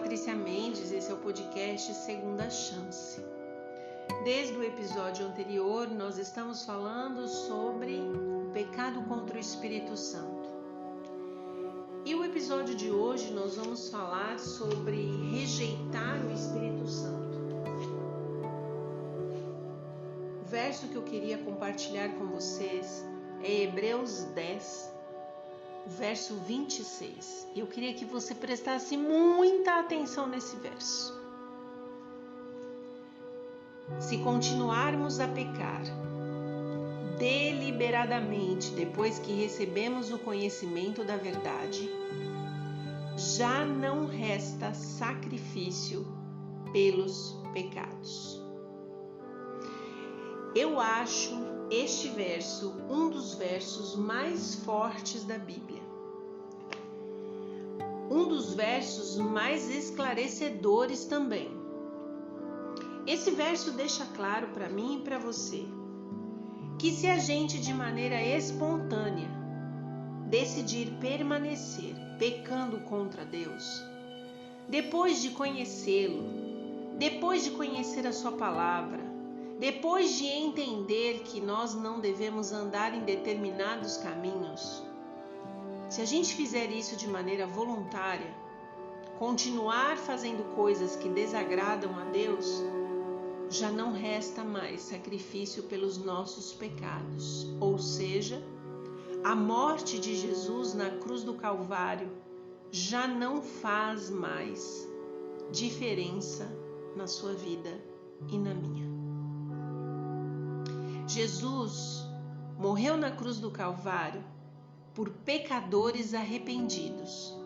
Patrícia Mendes, esse é o podcast Segunda Chance. Desde o episódio anterior, nós estamos falando sobre o pecado contra o Espírito Santo. E o episódio de hoje nós vamos falar sobre rejeitar o Espírito Santo. O verso que eu queria compartilhar com vocês é Hebreus 10, verso 26. Eu queria que você prestasse muita atenção nesse verso. Se continuarmos a pecar deliberadamente depois que recebemos o conhecimento da verdade, já não resta sacrifício pelos pecados. Eu acho este verso um dos versos mais fortes da Bíblia. Um dos versos mais esclarecedores também. Esse verso deixa claro para mim e para você que se a gente de maneira espontânea decidir permanecer pecando contra Deus, depois de conhecê-lo, depois de conhecer a sua palavra, depois de entender que nós não devemos andar em determinados caminhos, se a gente fizer isso de maneira voluntária, continuar fazendo coisas que desagradam a Deus, já não resta mais sacrifício pelos nossos pecados. Ou seja, a morte de Jesus na cruz do Calvário já não faz mais diferença na sua vida e na minha. Jesus morreu na cruz do Calvário por pecadores arrependidos,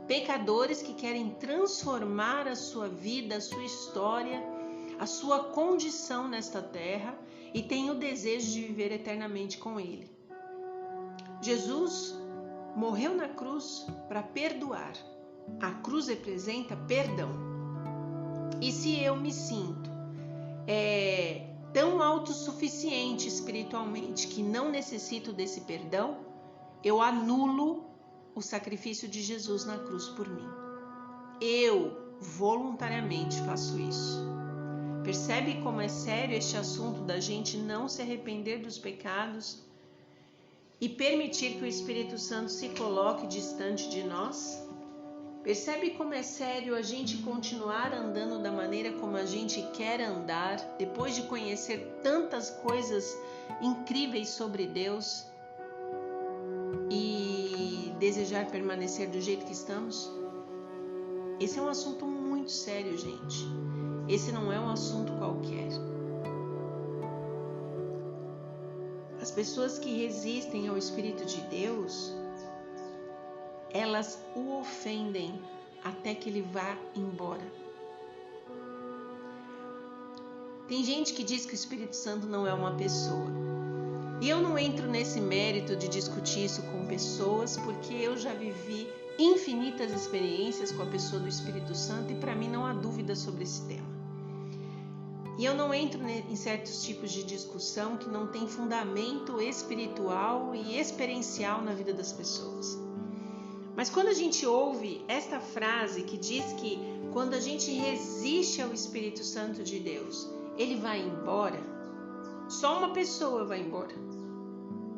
pecadores que querem transformar a sua vida, a sua história, a sua condição nesta terra e têm o desejo de viver eternamente com Ele. Jesus morreu na cruz para perdoar. A cruz representa perdão. E se eu me sinto tão autossuficiente espiritualmente que não necessito desse perdão, eu anulo o sacrifício de Jesus na cruz por mim. Eu voluntariamente faço isso. Percebe como é sério este assunto da gente não se arrepender dos pecados e permitir que o Espírito Santo se coloque distante de nós? Percebe como é sério a gente continuar andando da maneira como a gente quer andar, depois de conhecer tantas coisas incríveis sobre Deus e desejar permanecer do jeito que estamos? Esse é um assunto muito sério, gente. Esse não é um assunto qualquer. As pessoas que resistem ao Espírito de Deus, elas o ofendem até que ele vá embora. Tem gente que diz que o Espírito Santo não é uma pessoa. E eu não entro nesse mérito de discutir isso com pessoas, porque eu já vivi infinitas experiências com a pessoa do Espírito Santo e para mim não há dúvida sobre esse tema. E eu não entro em certos tipos de discussão que não tem fundamento espiritual e experiencial na vida das pessoas. Mas quando a gente ouve esta frase que diz que quando a gente resiste ao Espírito Santo de Deus, ele vai embora, só uma pessoa vai embora.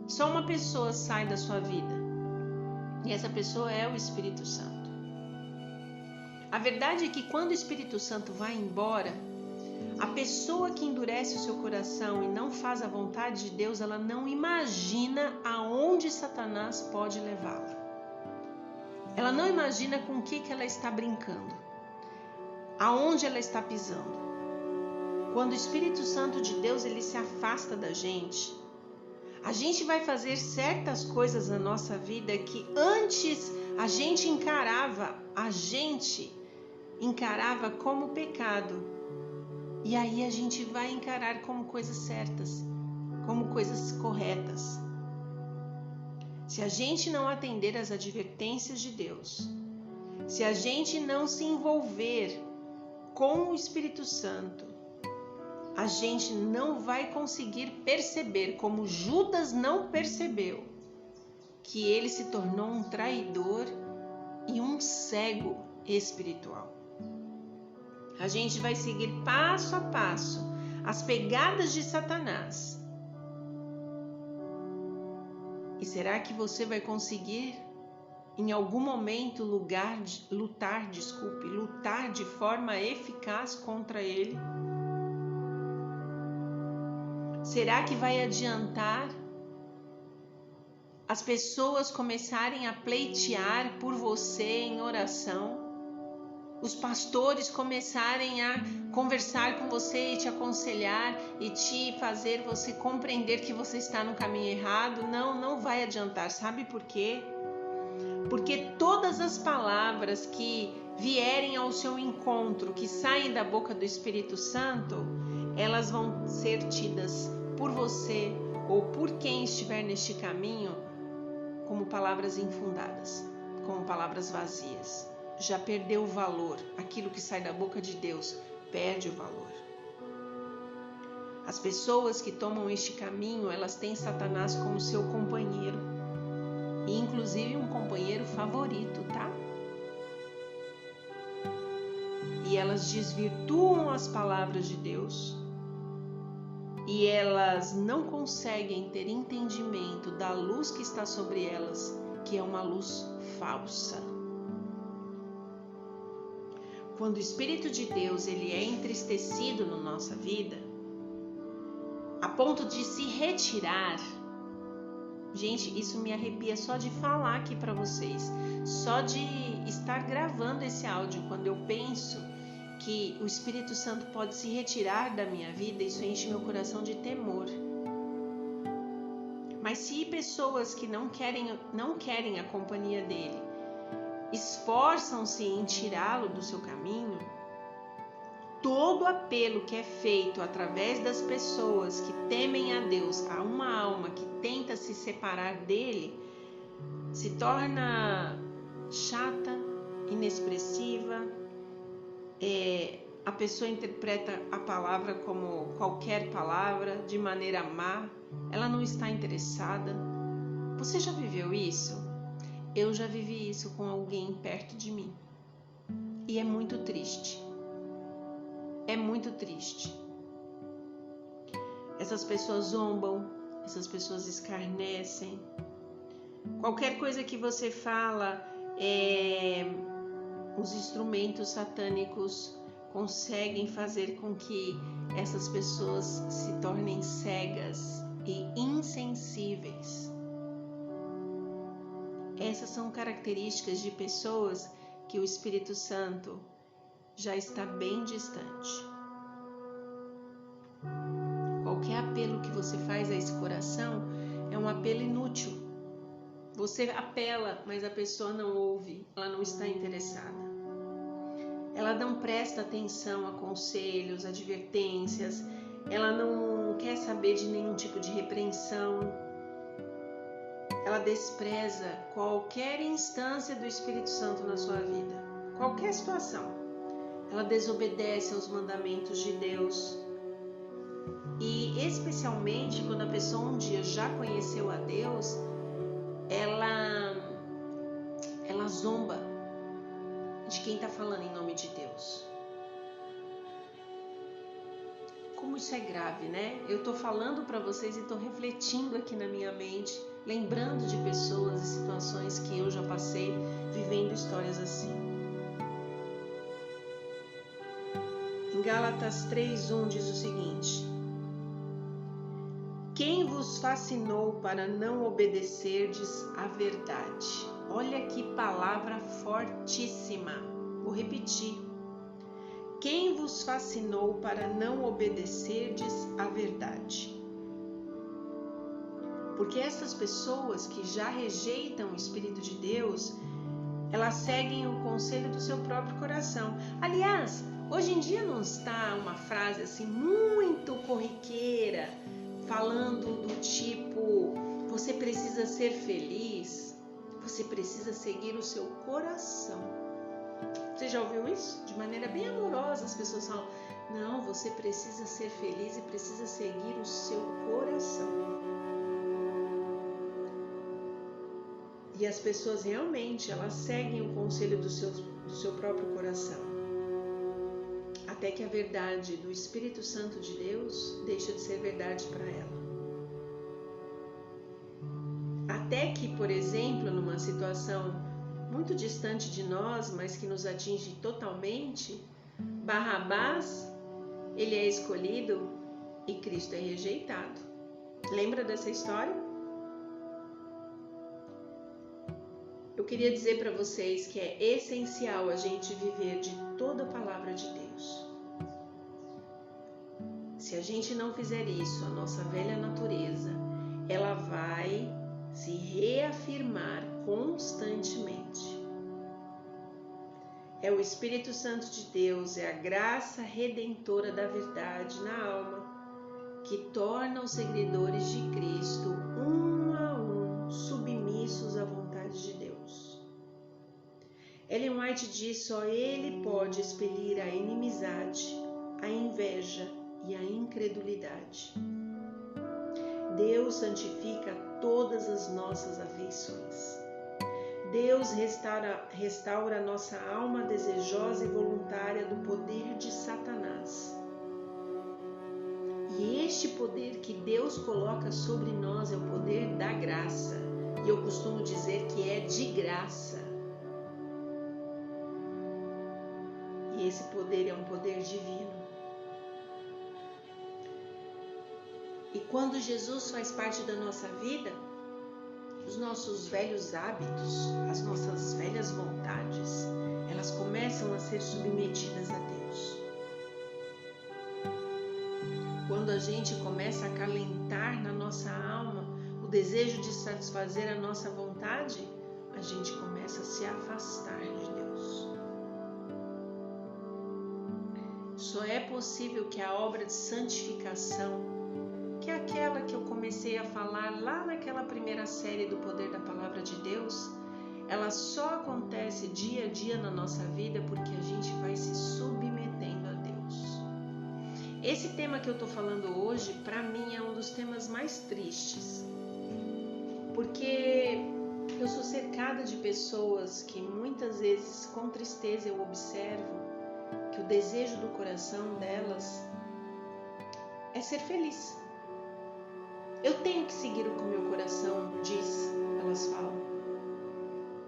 Só uma pessoa sai da sua vida. E essa pessoa é o Espírito Santo. A verdade é que quando o Espírito Santo vai embora, a pessoa que endurece o seu coração e não faz a vontade de Deus, ela não imagina aonde Satanás pode levá-la. Ela não imagina com o que ela está brincando, aonde ela está pisando. Quando o Espírito Santo de Deus ele se afasta da gente, a gente vai fazer certas coisas na nossa vida que antes a gente encarava como pecado. E aí a gente vai encarar como coisas certas, como coisas corretas. Se a gente não atender às advertências de Deus, se a gente não se envolver com o Espírito Santo, a gente não vai conseguir perceber, como Judas não percebeu, que ele se tornou um traidor e um cego espiritual. A gente vai seguir passo a passo as pegadas de Satanás. E será que você vai conseguir, em algum momento, lutar de forma eficaz contra ele? Será que vai adiantar as pessoas começarem a pleitear por você em oração? Os pastores começarem a conversar com você e te aconselhar e te fazer você compreender que você está no caminho errado? Não vai adiantar. Sabe por quê? Porque todas as palavras que vierem ao seu encontro, que saem da boca do Espírito Santo, elas vão ser tidas por você ou por quem estiver neste caminho como palavras infundadas, como palavras vazias. Já perdeu o valor. Aquilo que sai da boca de Deus perde o valor. As pessoas que tomam este caminho, elas têm Satanás como seu companheiro, e inclusive um companheiro favorito, tá? E elas desvirtuam as palavras de Deus, e elas não conseguem ter entendimento da luz que está sobre elas, que é uma luz falsa. Quando o Espírito de Deus ele é entristecido na nossa vida, a ponto de se retirar, gente, isso me arrepia só de falar aqui para vocês, só de estar gravando esse áudio. Quando eu penso que o Espírito Santo pode se retirar da minha vida, isso enche meu coração de temor. Mas se pessoas que não querem a companhia dele esforçam-se em tirá-lo do seu caminho, todo apelo que é feito através das pessoas que temem a Deus a uma alma que tenta se separar dele, se torna chata, inexpressiva, a pessoa interpreta a palavra como qualquer palavra, de maneira má, ela não está interessada. Você já viveu isso? Eu já vivi isso com alguém perto de mim. E é muito triste. É muito triste. Essas pessoas zombam, essas pessoas escarnecem. Qualquer coisa que você fala, os instrumentos satânicos conseguem fazer com que essas pessoas se tornem cegas e insensíveis. Essas são características de pessoas que o Espírito Santo já está bem distante. Qualquer apelo que você faz a esse coração é um apelo inútil. Você apela, mas a pessoa não ouve, ela não está interessada. Ela não presta atenção a conselhos, advertências, ela não quer saber de nenhum tipo de repreensão. Ela despreza qualquer instância do Espírito Santo na sua vida, qualquer situação. Ela desobedece aos mandamentos de Deus. E especialmente quando a pessoa um dia já conheceu a Deus, ela zomba de quem está falando em nome de Deus. Como isso é grave, né? Eu estou falando para vocês e estou refletindo aqui na minha mente, lembrando de pessoas e situações que eu já passei, vivendo histórias assim. Em Gálatas 3:1 diz o seguinte: quem vos fascinou para não obedecerdes à verdade? Olha que palavra fortíssima. Vou repetir. Quem vos fascinou para não obedecerdes à verdade? Porque essas pessoas que já rejeitam o Espírito de Deus, elas seguem o conselho do seu próprio coração. Aliás, hoje em dia não está uma frase assim muito corriqueira, falando do tipo, você precisa ser feliz, você precisa seguir o seu coração. Você já ouviu isso? De maneira bem amorosa, as pessoas falam, não, você precisa ser feliz e precisa seguir o seu coração. E as pessoas realmente, elas seguem o conselho do seu próprio coração. até que a verdade do Espírito Santo de Deus deixa de ser verdade para ela. Até que, por exemplo, numa situação muito distante de nós, mas que nos atinge totalmente, Barrabás, ele é escolhido e Cristo é rejeitado. Lembra dessa história? Eu queria dizer para vocês que é essencial a gente viver de toda a palavra de Deus. Se a gente não fizer isso, a nossa velha natureza, ela vai se reafirmar constantemente. É o Espírito Santo de Deus, é a graça redentora da verdade na alma que torna os seguidores de Cristo um a um submissos à vontade de Deus. Ellen White diz: só Ele pode expelir a inimizade, a inveja e a incredulidade. Deus santifica todas as nossas afeições. Deus restaura nossa alma desejosa e voluntária do poder de Satanás. E este poder que Deus coloca sobre nós é o poder da graça. E eu costumo dizer que é de graça. E esse poder é um poder divino. E quando Jesus faz parte da nossa vida, os nossos velhos hábitos, as nossas velhas vontades, elas começam a ser submetidas a Deus. Quando a gente começa a acalentar na nossa alma o desejo de satisfazer a nossa vontade, a gente começa a se afastar de Deus. Só é possível que a obra de santificação, que é aquela que eu comecei a falar lá naquela primeira série do Poder da Palavra de Deus, ela só acontece dia a dia na nossa vida porque a gente vai se submetendo a Deus. Esse tema que eu estou falando hoje, para mim, é um dos temas mais tristes, porque eu sou cercada de pessoas que muitas vezes, com tristeza, eu observo que o desejo do coração delas é ser feliz. Eu tenho que seguir o que o meu coração diz, elas falam.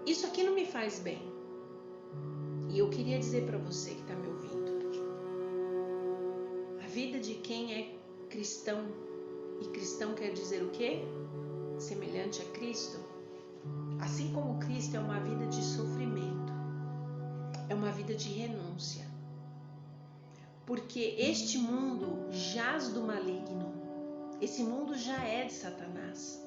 Isso aqui não me faz bem. E eu queria dizer para você que está me ouvindo, a vida de quem é cristão, e cristão quer dizer o quê? Semelhante a Cristo. Assim como Cristo é uma vida de sofrimento, é uma vida de renúncia. Porque este mundo jaz do maligno. Esse mundo já é de Satanás.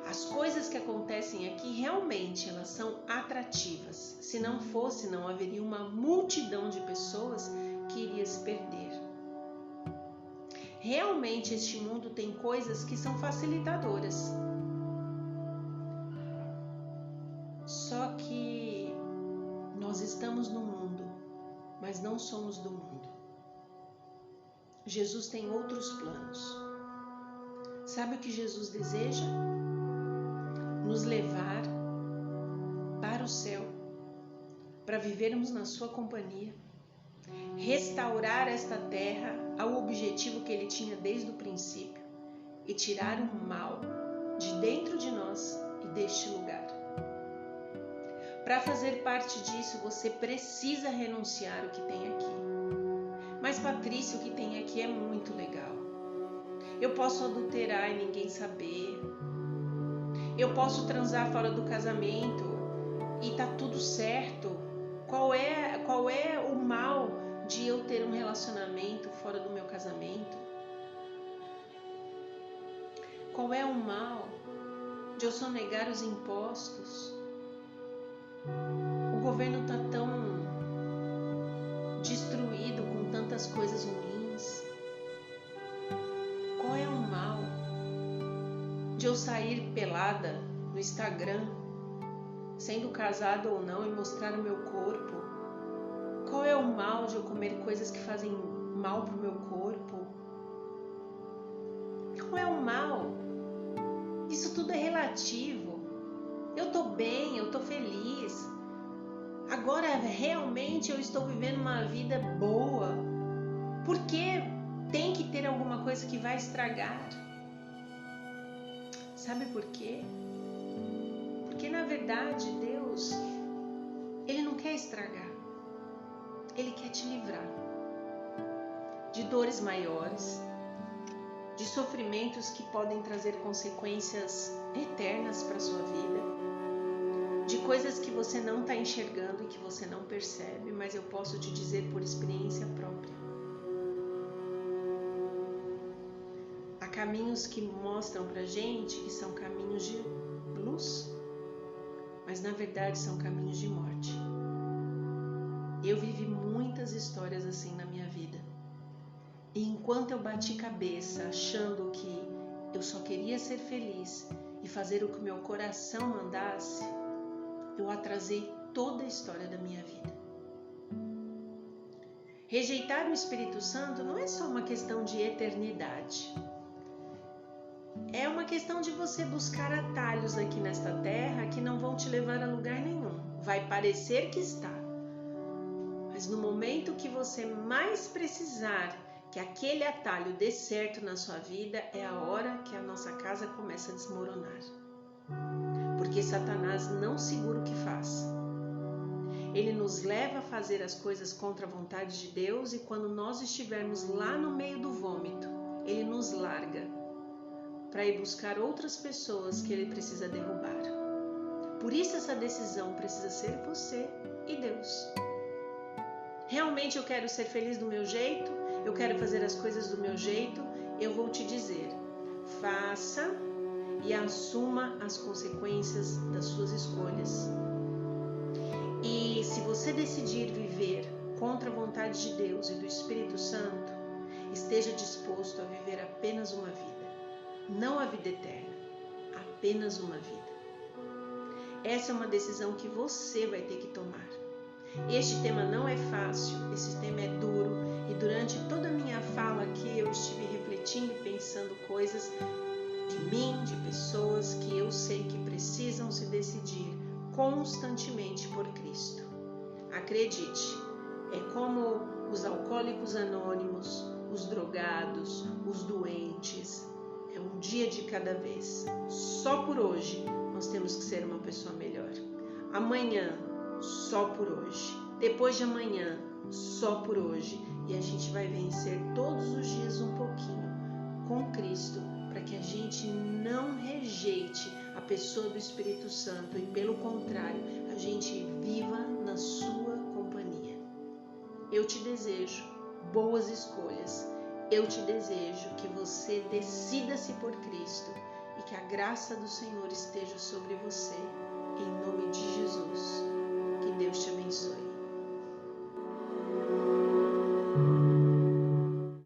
As coisas que acontecem aqui realmente elas são atrativas. Se não fosse, não haveria uma multidão de pessoas que iria se perder. Realmente este mundo tem coisas que são facilitadoras. Só que nós estamos no mundo, mas não somos do mundo. Jesus tem outros planos. Sabe o que Jesus deseja? Nos levar para o céu, para vivermos na sua companhia, restaurar esta terra ao objetivo que ele tinha desde o princípio e tirar o mal de dentro de nós e deste lugar. Para fazer parte disso, você precisa renunciar o que tem aqui. Mas Patrícia, o que tem aqui é muito legal. Eu posso adulterar e ninguém saber. Eu posso transar fora do casamento e tá tudo certo. Qual é o mal de eu ter um relacionamento fora do meu casamento? Qual é o mal de eu sonegar os impostos? O governo tá tão destruído com tantas coisas ruins. Qual é o mal de eu sair pelada no Instagram, sendo casada ou não, e mostrar o meu corpo? Qual é o mal de eu comer coisas que fazem mal pro meu corpo? Qual é o mal? Isso tudo é relativo. Eu tô bem, eu tô feliz. Agora realmente eu estou vivendo uma vida boa. Por que tem que ter alguma coisa que vai estragar? Sabe por quê? Porque na verdade Deus, Ele não quer estragar. Ele quer te livrar de dores maiores, de sofrimentos que podem trazer consequências eternas para a sua vida, de coisas que você não está enxergando e que você não percebe, mas eu posso te dizer por experiência própria. Há caminhos que mostram para a gente que são caminhos de luz, mas na verdade são caminhos de morte. Eu vivi muitas histórias assim na minha vida. E enquanto eu bati cabeça achando que eu só queria ser feliz e fazer o que o meu coração mandasse, eu atrasei toda a história da minha vida. Rejeitar o Espírito Santo não é só uma questão de eternidade. É uma questão de você buscar atalhos aqui nesta terra que não vão te levar a lugar nenhum. Vai parecer que está. Mas no momento que você mais precisar que aquele atalho dê certo na sua vida, é a hora que a nossa casa começa a desmoronar. Porque Satanás não segura o que faz. Ele nos leva a fazer as coisas contra a vontade de Deus e quando nós estivermos lá no meio do vômito, ele nos larga para ir buscar outras pessoas que ele precisa derrubar. Por isso essa decisão precisa ser você e Deus. Realmente eu quero ser feliz do meu jeito, eu quero fazer as coisas do meu jeito, eu vou te dizer, faça e assuma as consequências das suas escolhas. E se você decidir viver contra a vontade de Deus e do Espírito Santo, esteja disposto a viver apenas uma vida, não a vida eterna, apenas uma vida. Essa é uma decisão que você vai ter que tomar. Este tema não é fácil, esse tema é duro e durante toda a minha fala aqui eu estive refletindo e pensando coisas de mim, de pessoas que eu sei que precisam se decidir constantemente por Cristo. Acredite, é como os alcoólicos anônimos, os drogados, os doentes. É um dia de cada vez. Só por hoje nós temos que ser uma pessoa melhor. Amanhã, só por hoje. Depois de amanhã, só por hoje. E a gente vai vencer todos os dias um pouquinho com Cristo, para que a gente não rejeite a pessoa do Espírito Santo e, pelo contrário, a gente viva na sua companhia. Eu te desejo boas escolhas. Eu te desejo que você decida-se por Cristo e que a graça do Senhor esteja sobre você. Em nome de Jesus.